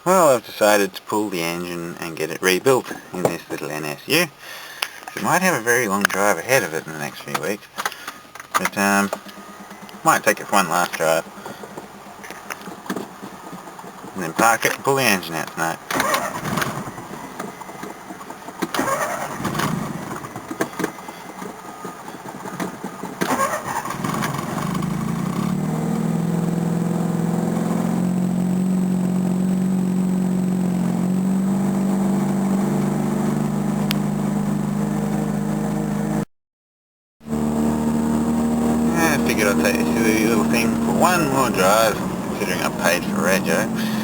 Well, I've decided to pull the engine and get it rebuilt in this little NSU. It might have a very long drive ahead of it in the next few weeks, but might take it for one last drive and then park it and pull the engine out tonight. I figured I'd take this silly little thing for one more drive, considering I paid for rego.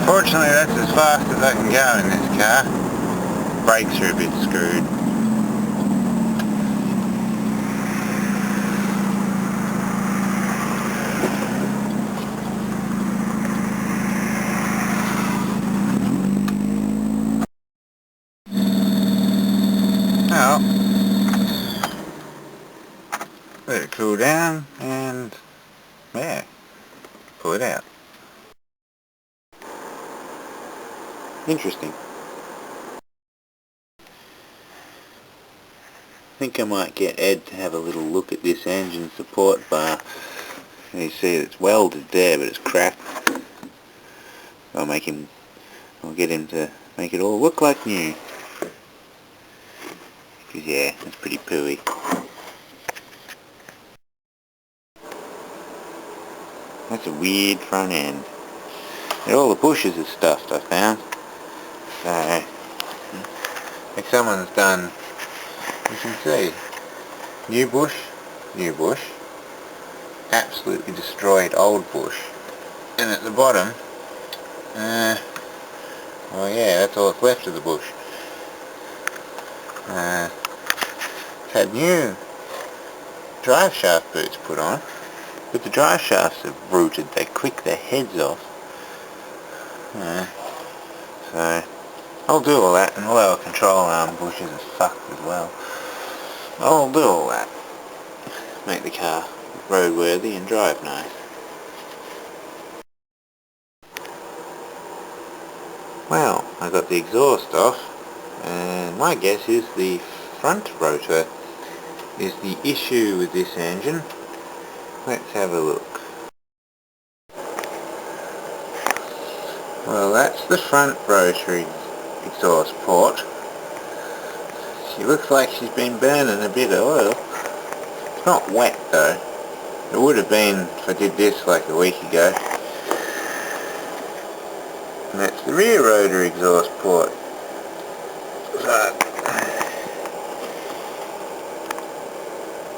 Fortunately, that's as fast as I can go in this car. Brakes are a bit screwed. Well, let it cool down and, yeah, pull it out. Interesting. I think I might get Ed to have a little look at this engine support bar. You see it's welded there, but it's cracked. I'll get him to make it all look like new. Because yeah, it's pretty pooey. That's a weird front end. And all the bushes are stuffed, I found. So, if someone's done, you can see, new bush, absolutely destroyed old bush, and at the bottom, well yeah, that's all that's left of the bush. Had new drive shaft boots put on, but the drive shafts are rooted, they click their heads off. So I'll do all that, and all our control arm bushes are fucked as well. I'll do all that. Make the car roadworthy and drive nice. Well, I got the exhaust off, and my guess is the front rotor is the issue with this engine. Let's have a look. Well, that's the front rotary exhaust port. She looks like she's been burning a bit of oil. It's not wet though. It would have been if I did this like a week ago. And that's the rear rotor exhaust port. So,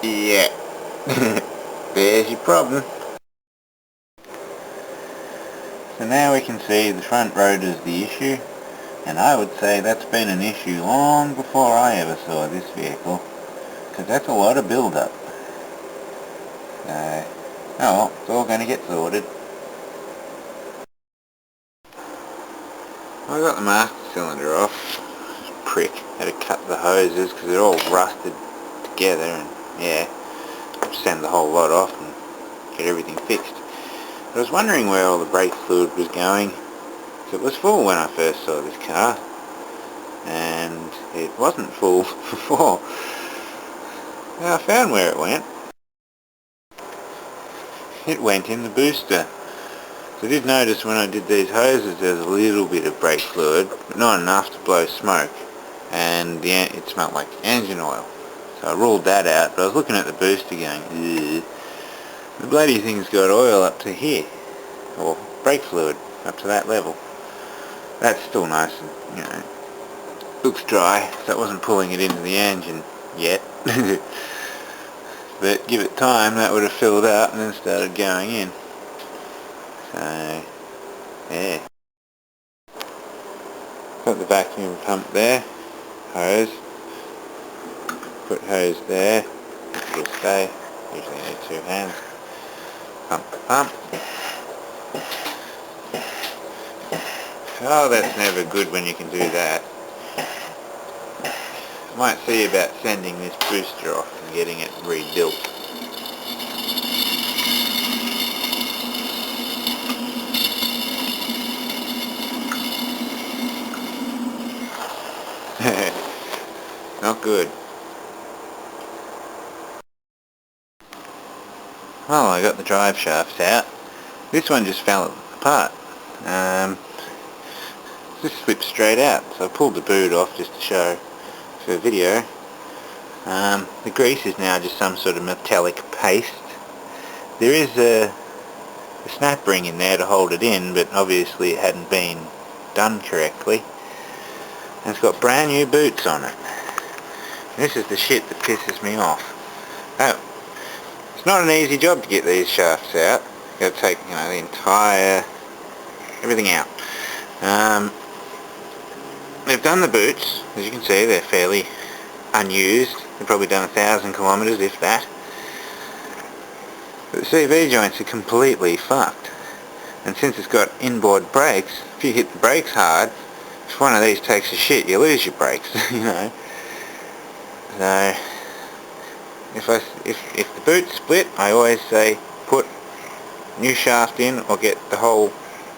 yeah. There's your problem. So now we can see the front rotor's the issue, and I would say that's been an issue long before I ever saw this vehicle, because that's a lot of build-up. So, oh well, it's all going to get sorted. I got the master cylinder off. Prick. Had to cut the hoses because they're all rusted together, and yeah, send the whole lot off and get everything fixed. I was wondering where all the brake fluid was going, it was full when I first saw this car, and it wasn't full before. Now I found where it went. It went in the booster. I did notice when I did these hoses there was a little bit of brake fluid, but not enough to blow smoke, and it smelled like engine oil. So I ruled that out, but I was looking at the booster going, ugh, the bloody thing's got oil up to here, or brake fluid up to that level. That's still nice and, you know, looks dry, so it wasn't pulling it into the engine yet. But give it time, that would have filled up and then started going in. So, yeah. Got the vacuum pump there, hose. Put hose there, it'll stay. Usually need 2 hands. Pump the pump. Oh, that's never good when you can do that. I might see about sending this booster off and getting it rebuilt. Not good. Well, I got the drive shafts out. This one just fell apart. Just slipped straight out, so I pulled the boot off just to show for video. The grease is now just some sort of metallic paste. There is a snap ring in there to hold it in, but obviously it hadn't been done correctly. And it's got brand new boots on it. This is the shit that pisses me off. Oh, it's not an easy job to get these shafts out. You've got to take, you know, the entire, everything out. They've done the boots, as you can see, they're fairly unused. They've probably done 1,000 kilometres, if that. But the CV joints are completely fucked. And since it's got inboard brakes, if you hit the brakes hard, if one of these takes a shit, you lose your brakes, you know. So, if the boot's split, I always say put new shaft in or get the whole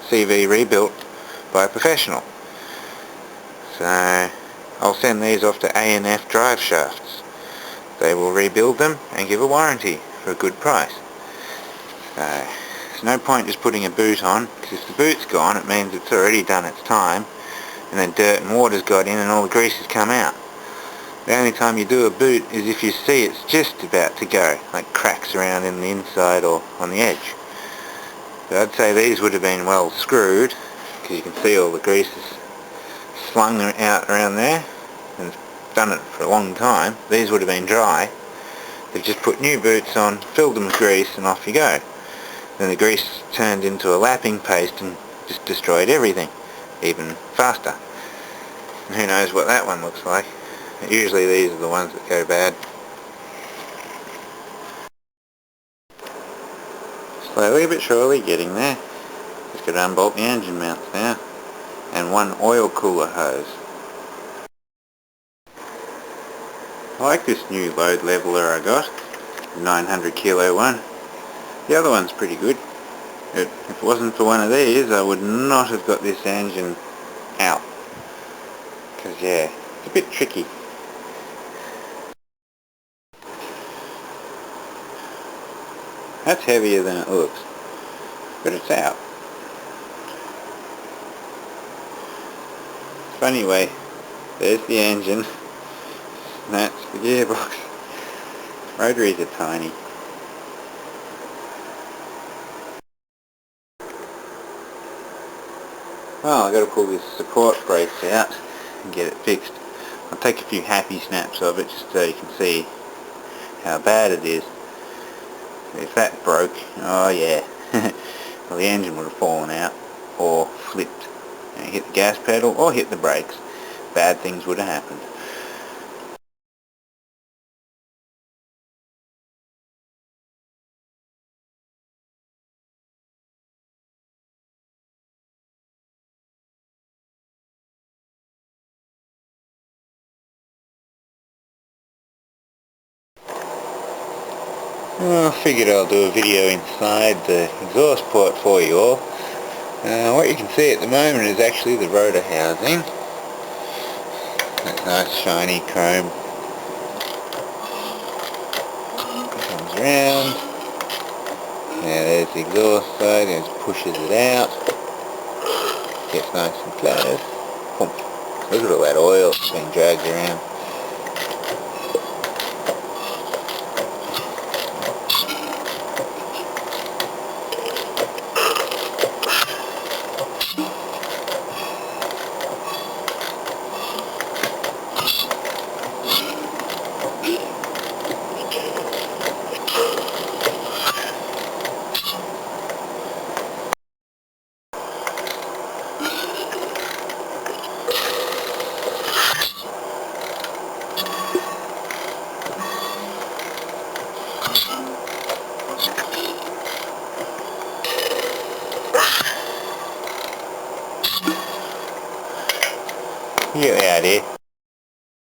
CV rebuilt by a professional. So I'll send these off to A&F Drive Shafts. They will rebuild them and give a warranty for a good price. So there's no point just putting a boot on, because if the boot's gone it means it's already done its time, and then dirt and water's got in and all the grease has come out. The only time you do a boot is if you see it's just about to go, like cracks around in the inside or on the edge. So I'd say these would have been well screwed, because you can see all the grease is slung out around there, and it's done it for a long time. These would have been dry. They've just put new boots on, filled them with grease, and off you go. Then the grease turned into a lapping paste and just destroyed everything, even faster. And who knows what that one looks like. Usually these are the ones that go bad. Slowly but surely getting there. Just got to unbolt the engine mounts now. And one oil cooler hose. I like this new load leveler I got, the 900 kilo one. The other one's pretty good. If it wasn't for one of these, I would not have got this engine out. Because yeah, it's a bit tricky. That's heavier than it looks, but it's out. Funny way, there's the engine, and that's the gearbox. Rotaries are tiny. Well, I've got to pull this support brace out and get it fixed. I'll take a few happy snaps of it just so you can see how bad it is. If that broke, oh yeah, well the engine would have fallen out or flipped. You know, hit the gas pedal or hit the brakes. Bad things would have happened. Well, I figured I'll do a video inside the exhaust port for you all. What you can see at the moment is actually the rotor housing. That nice shiny chrome comes around. Now there's the exhaust side, and it pushes it out. Gets nice and close. Boom. Look at all that oil that's being dragged around. Get out here.